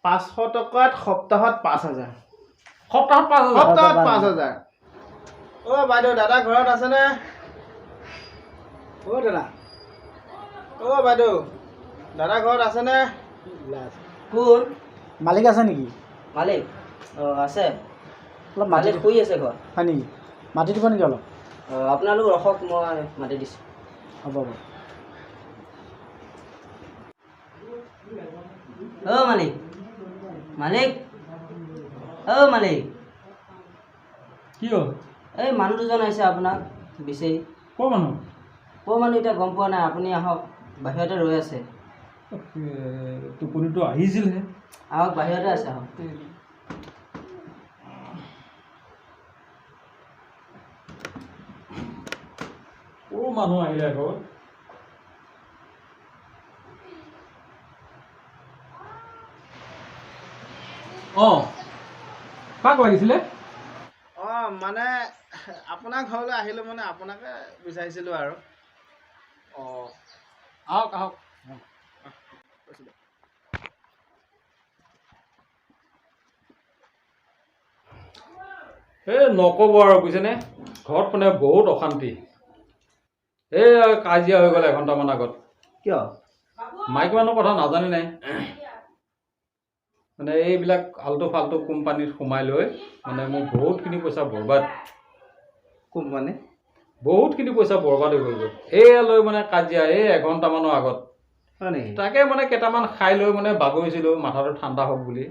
500 টকাত সপ্তাহত 5000 সপ্তাহত 5000 সপ্তাহত 5000 ও বাইদেউ দাদা ঘৰত আছে নে ও দাদা ও বাইদেউ দাদা ঘৰত আছে নে কোন মালিক আছে নেকি মালিক আছে অলপ মাটি মালিক শুই আছে ঘৰত হয় নেকি মাটি দিব নেকি অলপ আপোনালোক ৰখক মই মাতি দিছোঁ হ'ব হ'ব মালিক মালিক মালিক কি হ'ল এই মানুহ দুজন আহিছে আপোনাক বিচাৰি ক'ৰ মানুহ ক'ৰ মানুহ এতিয়া গম পোৱা নাই আপুনি আহক বাহিৰতে ৰৈ আছে টোপনিটো আহিছিলহে আহক বাহিৰতে আছে আহক ক'ৰ মানুহ আহিলে ঘৰত কাক লাগিছিলে মানে আপোনাৰ ঘৰলৈ আহিলো মানে আপোনাকে বিচাৰিছিলো আৰু আহক আহক এই নক'ব আৰু বুজিছেনে ঘৰত মানে বহুত অশান্তি এই কাজিয়া হৈ গ'ল এঘণ্টামান আগত কিয় মাইকী মানুহৰ কথা নাজানি নাই মানে এইবিলাক আল্টু ফাল্টু কোম্পানীত সোমাই লৈ মানে মোৰ বহুতখিনি পইচা বৰবাদ কোম্পানী বহুতখিনি পইচা বৰবাদ হৈ গ'ল এয়া লৈ মানে কাজিয়া এই এঘণ্টামানৰ আগত হয় নেকি তাকে মানে কেইটামান খাই লৈ মানে বাগৰিছিলোঁ মাথাটো ঠাণ্ডা হওক বুলি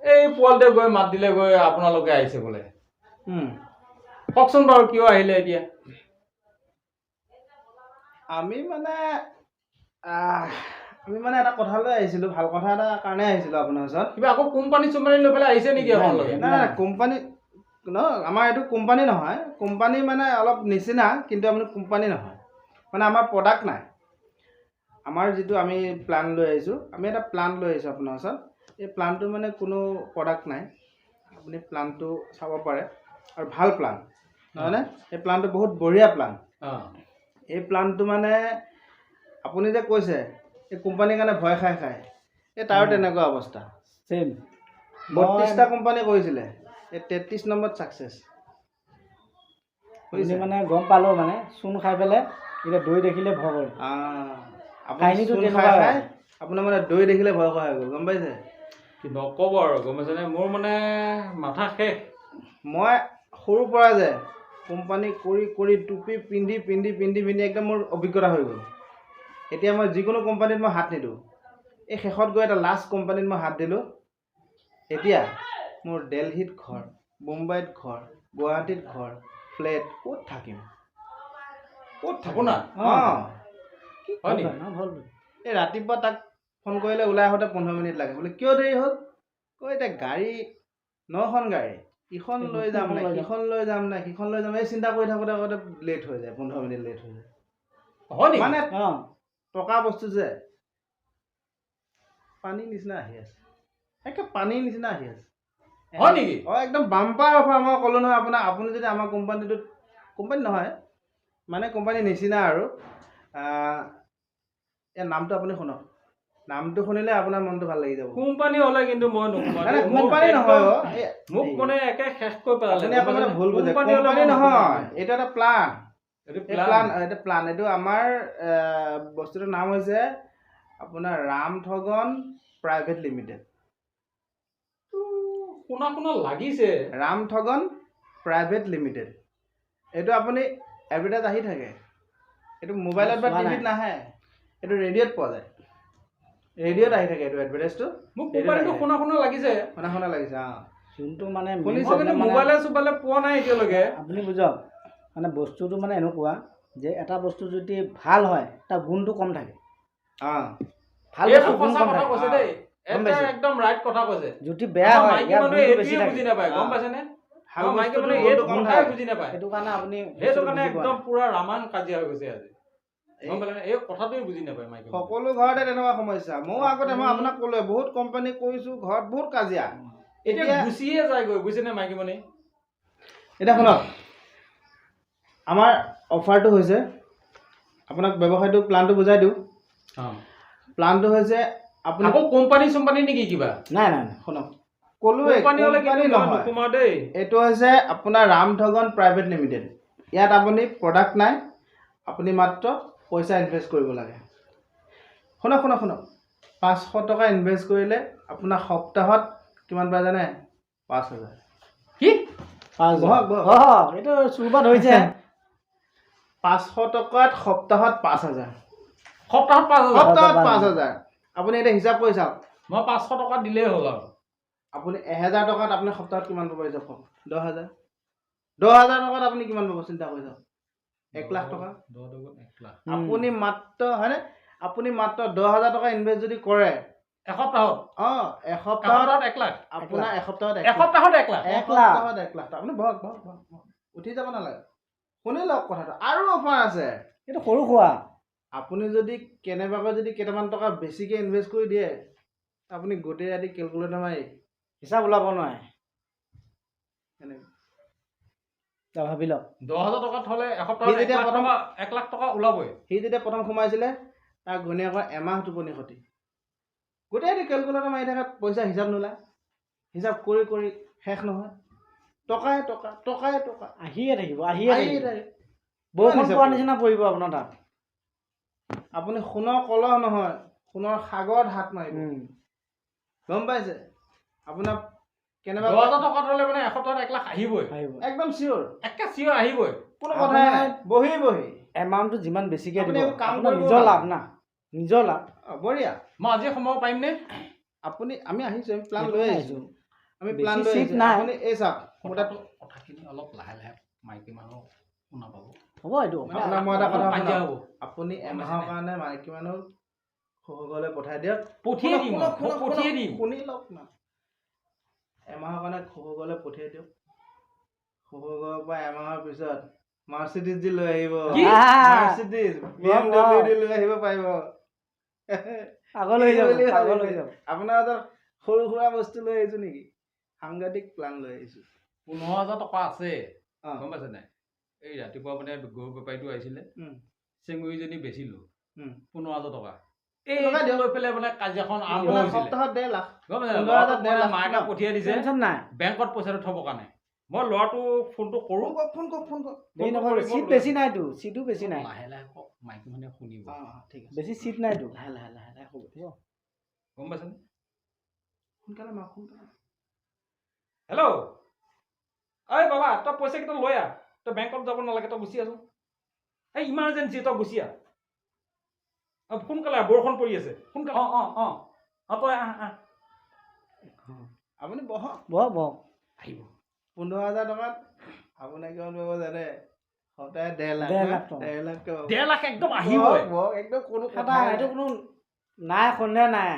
এই পোৱালিটোৱে গৈ মাত দিলে গৈ আপোনালোকে আহিছে বোলে কওকচোন বাৰু কিয় আহিলে এতিয়া আমি মানে এটা কথা লৈ আহিছিলোঁ ভাল কথা এটা কাৰণে আহিছিলোঁ আপোনাৰ ওচৰত কিবা আকৌ কোম্পানী চোম্পানী লৈ পেলাই আহিছে নেকি আপোনালোকে নাই কোম্পানী আমাৰ এইটো কোম্পানী নহয় কোম্পানী মানে অলপ নিচিনা কিন্তু আপুনি কোম্পানী নহয় মানে আমাৰ প্ৰডাক্ট নাই আমাৰ যিটো আমি প্লান লৈ আহিছোঁ আমি এটা প্লান লৈ আহিছোঁ আপোনাৰ ওচৰত এই প্লানটো মানে কোনো প্ৰডাক্ট নাই আপুনি প্লানটো চাব পাৰে আৰু ভাল প্লান নহয়নে এই প্লানটো বহুত বঢ়িয়া প্লান এই প্লানটো মানে আপুনি যে কৈছে এই কোম্পানীৰ কাৰণে ভয় খাই এই তাৰো তেনেকুৱা অৱস্থা চেম 32টা কোম্পানী কৰিছিলে এই 33 নম্বৰত ছাকচেছ আপুনি মানে গম পালোঁ মানে চূণ খাই পেলাই এতিয়া দৈ দেখিলে ভয় কৰে কাহিনীটো তেনেকুৱা আপোনাৰ মানে দৈ দেখিলে ভয় খোৱা হৈ গ'ল গম পাইছে কি নক'ব আৰু গম পাইছেনে মোৰ মানে মাথা শেষ মই সৰুৰ পৰা যে কোম্পানী কৰি টুপি পিন্ধি একদম মোৰ অভিজ্ঞতা হৈ গ'ল এতিয়া মই যিকোনো কোম্পানীত মই হাত নিদিওঁ এই শেষত গৈ এটা লাষ্ট কোম্পানীত মই হাত দিলোঁ এতিয়া মোৰ দিল্লীত ঘৰ মুম্বাইত ঘৰ গুৱাহাটীত ঘৰ ফ্লেট ক'ত থাকিম আপোনাৰ হয় নেকি এই ৰাতিপুৱা তাক ফোন কৰিলে ওলাই আহোঁতে 15 মিনিট লাগে বোলে কিয় দেৰি হ'ল এতিয়া গাড়ী 9খন গাড়ী ইখন লৈ যাম নে সিখন লৈ যাম এই চিন্তা কৰি থাকোঁতে লেট হৈ যায় 15 মিনিট লেট হৈ যায় মানে টকা বস্তু যে পানীৰ নিচিনা আহি আছে পানীৰ নিচিনা আহি আছে হয় নেকি একদম বাম্পাৰ অফাৰ মই ক'লোঁ নহয় আপোনাক আপুনি যদি আমাৰ কোম্পানীটোত কোম্পানী নহয় মানে কোম্পানীৰ নিচিনা আৰু এই নামটো আপুনি শুনক নামটো শুনিলে আপোনাৰ মনটো ভাল লাগি যাব কোম্পানী হ'লে কিন্তু মই কোম্পানী নহয় মোক মানে একে শেষ কৰি পেলালে আপুনি ভুল বুজে কোম্পানী নহয় এইটো এটা প্লান এইটো আমাৰ বস্তুটোৰ নাম হৈছে আপোনাৰ ৰামঠগন প্ৰাইভেট লিমিটেড শুনা লাগিছে ৰামঠগন প্ৰাইভেট লিমিটেড এইটো আপুনি এডভাৰটাইজ আহি থাকে এইটো মোবাইলত বা টিভিত নাহে এইটো ৰেডিঅ'ত পোৱা যায় ৰেডিঅ'ত আহি থাকে এইটো এডভাৰটাইজটো মোক মোবাইলটো শুনা লাগিছে যোনটো মানে মোবাইলে চোবাইলে পোৱা নাই এতিয়ালৈকে আপুনি বুজক মানে বস্তুটো মানে এনেকুৱা যে এটা বস্তু যদি ভাল হয় তাৰ গুণটো কম থাকে ভাল বস্তু গুণ কম থাকে একদম ৰাইট কথা কৈছে যদি বেয়া হয় ইয়াৰ গুণটো বেছি থাকে বুজি নাপায় গম পাইছেনে মাইকী মানুহে এইটো কথাই বুজি নাপায় সেইটো কাৰণে আপুনি সেইটো কাৰণে একদম পুৰা ৰামায়ণ কাজিয়া হৈ গৈছে আজি গম পালে এই কথাটোৱে বুজি নাপায় মাইকী সকলো ঘৰতে তেনেকুৱা সমস্যা ময়ো আগতে মই আপোনাক ক'লোৱে বহুত কোম্পানী কৰিছোঁ ঘৰত বহুত কাজিয়া এতিয়া গুচিয়ে যায়গৈ বুজিছেনে মাইকী মানুহে এতিয়া শুনক আমাৰ অফাৰটো হৈছে আপোনাক ব্যৱসায়টো প্লানটো বুজাই দিওঁ প্লানটো হৈছে আপুনি আকৌ কোম্পানী চোম্পানী নেকি কিবা নাই নাই নাই শুনক ক'লোৱে কোম্পানী হ'লে কোম্পানী কিন্তু নহয় নোসোমাও দেই এইটো হৈছে আপোনাৰ ৰামঠগন প্ৰাইভেট লিমিটেড ইয়াত আপুনি প্ৰডাক্ট নাই আপুনি মাত্ৰ পইচা ইনভেষ্ট কৰিব লাগে শুনক 500 টকা ইনভেষ্ট কৰিলে আপোনাৰ সপ্তাহত কিমান পায় জানে 5,000 কি বহক, বহক। এইটো চুৰবাত হৈছে 500 টকাত সপ্তাহত 5,000 সপ্তাহত 5,000 সপ্তাহত 5,000 আপুনি এতিয়া হিচাপ কৰি চাওক মই 500 টকা দিলেই হ'ল আৰু আপুনি 1,000 টকাত আপুনি সপ্তাহত কিমান পাব হিচাপ কৰক 10,000 10,000 টকাত আপুনি কিমান পাব চিন্তা কৰি চাওক 1 লাখ টকা 10 দুগুণ 1 লাখ আপুনি মাত্ৰ হয়নে আপুনি মাত্ৰ 10,000 টকা ইনভেষ্ট যদি কৰে এসপ্তাহত এসপ্তাহত 1 লাখ আপোনাৰ এসপ্তাহত 1 লাখ এসপ্তাহত 1 লাখ এসপ্তাহত 1 লাখ আপুনি বহক উঠি যাব নালাগে শুনি লওক কথাটো আৰু অফাৰ আছে এইটো সৰু সুৰা আপুনি যদি কেনেবাকৈ যদি কেইটামান টকা বেছিকৈ ইনভেষ্ট কৰি দিয়ে আপুনি গোটেই ৰাতি কেলকুলেটাৰ মাৰি হিচাপ ওলাব নোৱাৰে এনেকৈ ভাবি লওক 10,000 টকাত হ'লে সি এসপ্তাহত যেতিয়া 1 লাখ টকা ওলাবই সি যেতিয়া প্ৰথম সোমাইছিলে তাৰ ঘৈণীয়েকৰ এমাহ টোপনি ক্ষতি গোটেই ৰাতি কেলকুলেটাৰ মাৰি থকাত পইচা হিচাপ নোলায় হিচাপ কৰি কৰি শেষ নহয় টকাই টকা আহিয়ে থাকিব আহিয়ে আহিয়ে থাকে। বৰষুণ পোৱাৰ নিচিনা পৰিব আপোনাৰ তাত আপুনি সোণৰ কলহ নহয় সোণৰ সাগৰত হাত মাৰিব গম পাইছে আপোনাৰ কেনেবা 10,000 টকাত হ'লে মানে এসপ্তাহত 1 লাখ আহিবই আহিব একদম চিয়'ৰ একে চিঞৰ আহিবই কোনো কথাই নাই বহি এমাউণ্টটো যিমান বেছিকৈ আপুনি দিব একো কাম আপোনাৰ কৰিব নিজৰ নালাগে। লাভ না নিজৰ লাভ বঢ়িয়া মই আজি সোমাব পাৰিমনে আপুনি আমি আহিছোঁ আমি প্লান সেইটো লৈ নাই আহিছোঁ আহিছোঁ। আমি বেছি প্লান লৈ seat আহিছোঁ নাই। আপুনি এই চাওক মোৰ তাত কথাখিনি অলপ লাহে লাহে মাইকী মানুহ শুনা পাব হ'ব এইটো মানে আপোনাক মই এটা কথা কাজিয়া শুনাম। হ'ব আপুনি এমাহৰ কাৰণে মাইকী মানুহ শহুৰঘৰলৈ পঠাই দিয়ক পঠিয়াই দিম মই পঠিয়াই দিম শুনি লওক না এমাহৰ কাৰণে শহুৰঘৰলৈ পঠিয়াই দিয়ক শহুৰঘৰৰ পৰা এমাহৰ পিছত মাৰ্চিডিজ দি লৈ আহিব কি? মাৰ্চিডিজ BMW দি লৈ আহিব পাৰিব আগলৈ কি যাব বুলি আগলৈ ভাবিছে? যাব আপোনাৰ হাতত সৰু সুৰা বস্তু লৈ আহিছো নেকি সাংঘাতিক প্লান লৈ আহিছো 15,000 টকা আছে অ গম পাইছে নাই এই ৰাতিপুৱা মানে গৰু বেপাৰীটো আহিছিলে চেঙুৰীজনী বেচিলো 15,000 টকা এই টকা দিয়ক। লৈ পেলাই মানে কাজিয়াখন আৰম্ভ আপোনাৰ হৈছিলে সপ্তাহত 1.5 লাখ গম পাইছে নাই? 15,000 ল'ৰাটোক মানে 1.5 লাখ মাকে ন? পঠিয়াই দিছে টেনচন নাই বেংকত পইচাটো থবৰ কাৰণে মই ল'ৰাটো ফোনটো কৰোঁ ফোন কৰক দেৰি নকৰিব চিট বেছি নাইতো চিটো বেছি নাই লাহে লাহে কওক মাইকী মানুহে শুনিব ঠিক আছে বেছি চিট নাইতো লাহে হ'ব গম পাইছেনে সোনকালে মাক সোনকালে হেল্ল' ঐ বাবা তই পইচা কেইটা লৈ আহ তই বেংকত যাব নালাগে তই গুচি আছো এই ইমাৰ্জেঞ্চি তই গুচি আহ সোনকালে আহ বৰষুণ পৰি আছে সোনকালে তই আহ আপুনি বহক বহক বহক আহিব 15,000 টকাত আপোনাক কিমান পাব জানে সদায় 1.5 লাখ 1.5 লাখ টকা। 1.5 লাখ টকা 1.5 লাখ একদম আহিবই বহক একদম কোনো কথা এটা এইটো কোনো নাই সন্দেহ নাই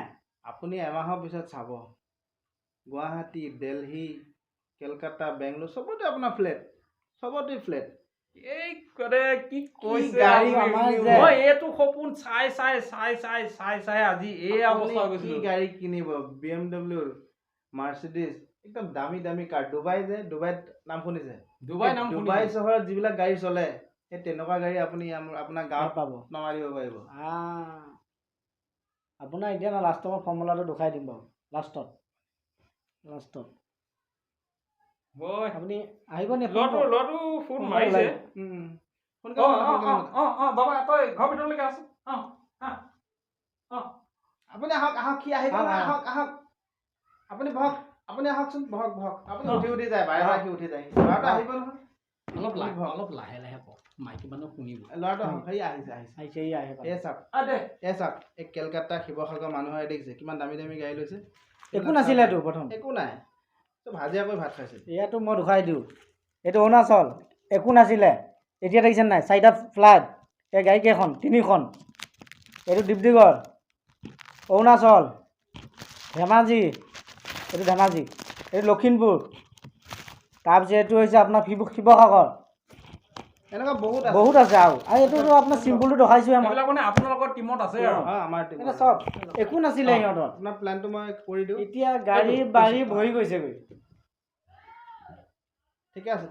আপুনি এমাহৰ পিছত চাব গুৱাহাটী দিল্লী কেলকাতা বেংগলোৰ চবতে আপোনাৰ চবতে ফ্লেট এই কৰে কি কৈছে গাড়ী আপুনি? আমাৰ যে- মই এইটো সপোন চাই আজি এই অৱস্থা হৈ আপুনি কি গৈছিল গাড়ী কিনিব BMW মাৰ্চিডিজ একদম দামী কাৰ ডুবাইত নাম শুনিছে ডুবাই নাম ডুবাই শুনিছো। চহৰত যিবিলাক গাড়ী চলে সেই তেনেকুৱা গাড়ী আপুনি আপোনাৰ গাঁৱত পাব নমাই দিব পাৰিব আপোনাৰ এতিয়া না লাষ্টৰ মই ফৰ্মুলাটো দেখাই দিম বাৰু লাষ্টত বৈ আপুনি আহিব নি ল'ৰাটো ফোন মাৰিছে সোনকালে বাবা তই ঘৰ ভিতৰলৈকে আছ আপুনি আহক সি আহিব আহক, নহয়, আহক। আহক আপুনি বহক আপুনি আহকচোন বহক আপুনি অ। উঠি যায় বাৰে বাৰে সি উঠি যায় ল'ৰাটো আহিব নহয় অলপ লাহে লাহে কওক মাইকী মানুহ শুনিব ল'ৰাটো আহক সি আহিছে আহিছে ই আহে এই চাওক দে এই কেলকাতা শিৱসাগৰ মানুহে দেখিছে কিমান দামী গাড়ী লৈছে একো নাছিলেতো প্ৰথম একো নাই চব হাজিৰা কৰি ভাত খাইছে ইয়াতো মই দেখুৱাই দিওঁ এইটো অৰুণাচল একো নাছিলে এতিয়া দেখিছে নাই 4টা ফ্লাইট এই গাড়ী কেইখন 3খন এইটো ডিব্ৰুগড় অৰুণাচল ধেমাজি এইটো ধেমাজি এইটো লখিমপুৰ তাৰপিছত এইটো হৈছে আপোনাৰ শিৱসাগৰ এনেকুৱা বহুত আছে বহুত আছে আৰু এইটোতো আপোনাৰ চিম্পুলটো দেখাইছোৱে মই এইবিলাক মানে আপোনালোকৰ টিমত আছে আৰু আমাৰ team এটা আছে। চব একো নাছিলে সিহঁতৰ আপোনাৰ প্লেনটো মই কৰি দিওঁ এতিয়া গাড়ী বাৰী ভৰি গৈছেগৈ ঠিকে আছে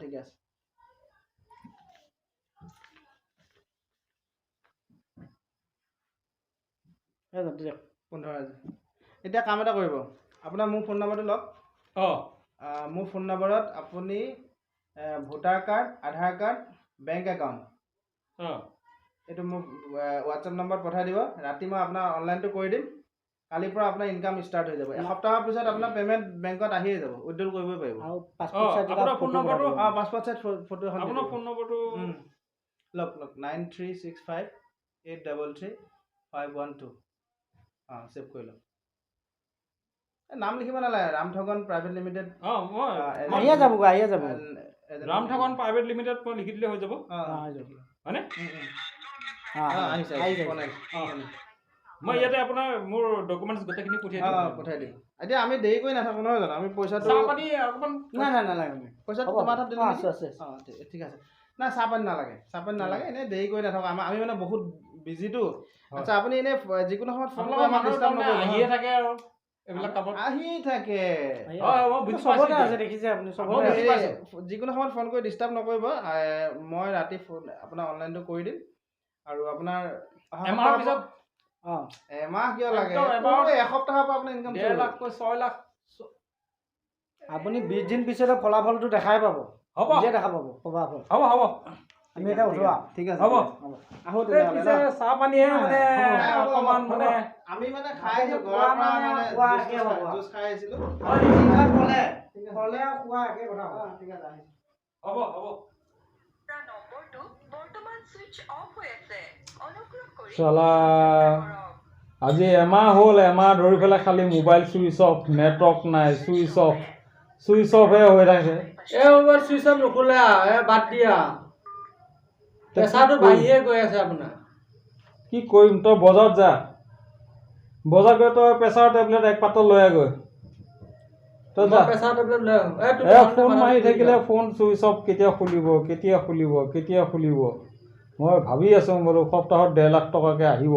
এই যাওক, দিয়ক। 15,000 এতিয়া কাম এটা কৰিব, আপোনাৰ মোৰ ফোন নম্বৰটো লওক। অঁ মোৰ ফোন নম্বৰত আপুনি ভোটাৰ কাৰ্ড, আধাৰ কাৰ্ড, বেংক একাউণ্ট অঁ এইটো মোক হোৱাটছএপ নম্বৰত পঠাই দিব। ৰাতি মই আপোনাৰ অনলাইনটো কৰি দিম। কালিৰ পৰা আপোনাৰ ইনকাম ষ্টাৰ্ট হৈ যাব। এসপ্তাহৰ পিছত আপোনাৰ পে'মেণ্ট বেংকত আহিয়ে যাব, উইথড্ৰল কৰিবই পাৰিব। আৰু পাছপোৰ্ট অঁ, চাইজ এটা আপোনাৰ ফোন ফটো নম্বৰটো? পঠাই দিব। পাছপোৰ্ট চাইজ ফটো এখন আপোনাৰ ফোন নম্বৰটো লওক 9365833512। ছেভ কৰি লওক। নাম লিখিব নালাগে, ৰামঠগন প্ৰাইভেট লিমিটেড। অঁ মই আহিয়ে যাবগৈ, আহিয়ে যাব। ৰামঠগন প্ৰাইভেট লিমিটেড মই লিখি দিলে হৈ যাব হয়নে? আহিছে ফোন আহিছে। মই ইয়াতে আপোনাৰ মোৰ ডকুমেণ্টছ গোটেইখিনি পঠিয়াই দিম। পঠাই দিম। এতিয়া আমি দেৰি কৰি নাথাকো নহয় জানো, আমি পইচাটো চাহপানী অকণমান নাই নালাগে। পইচাটো হ'ব। তোমাৰ তাত দিলোঁ আছে, নেকি? আছে। ঠিক আছে। নাই চাহপানী নালাগে, এনেই দেৰি কৰি নাথাকো। আমি মানে বহুত বিজিটো। আচ্ছা আপুনি এনেই যিকোনো সময়ত ফোন কৰি আমাক ডিষ্টাৰ্ব নকৰিব। আহিয়ে থাকে আৰু এইবিলাক কামত আহি থাকে। হয় মই বুজি চবতে পাইছোঁ আছে, দেখিছে আপুনি, মই চবতে বুজি আছে। পাইছোঁ। যিকোনো সময়ত ফোন কৰি ডিষ্টাৰ্ব নকৰিব। মই ৰাতি ফোন আপোনাৰ অনলাইনটো কৰি দিম। আৰু আপোনাৰ এমাহৰ পিছত এমাহ কিয় লাগে? একদম এমাহত এসপ্তাহৰ পৰা আপোনাৰ ইনকাম 1.5 লাখ 6 লাখ আপুনি 20 দিন পিছতে ফলাফলটো দেখাই পাব। হ'ব নিজে দেখা পাব ফলাফল। হ'ব হ'ব আমি এতিয়া উঠোৱা। ঠিক আছে। হ'ব আহো এই তেতিয়াহ'লে পিছে ন? চাহপানীয়ে মানে অকণমান মানে আমি মানে খাই আহিছোঁ খোৱা ঘৰৰ পৰা মানে মানে খোৱা একে হ'ব। জুচ খাই আহিছিলোঁ। ক'লে আৰু খোৱা একে কথা হ'ব। ঠিক আছে আহিছোঁ। হ'ব নম্বৰটো বৰ্তমান সুইচ অফ হৈ আছে। অনুগ্ৰহ কৰি চালা আজি এমাহ হ'ল, এমাহ ধৰি পেলাই খালি মোবাইল চুইচ অফ, নেটৱৰ্ক নাই, চুইচ অফহে হৈ থাকে। মোবাইল চুইচ অফ নুখোলে বাদ দিয়া। প্ৰেছাৰটো বাঢ়িয়ে গৈ আছে আপোনাৰ। কি কৰিম, তই বজাৰত যা, বজাৰ গৈ তই প্ৰেছাৰৰ টেবলেট এক পাতল লৈ আহগৈ। তই যা। প্ৰেছাৰ টেবলেট লৈ ফোন মাৰি থাকিলে ফোন চুইচ অফ, কেতিয়া খুলিব। মই ভাবি আছোঁ বোলো সপ্তাহত 1.5 লাখ টকাকৈ আহিব।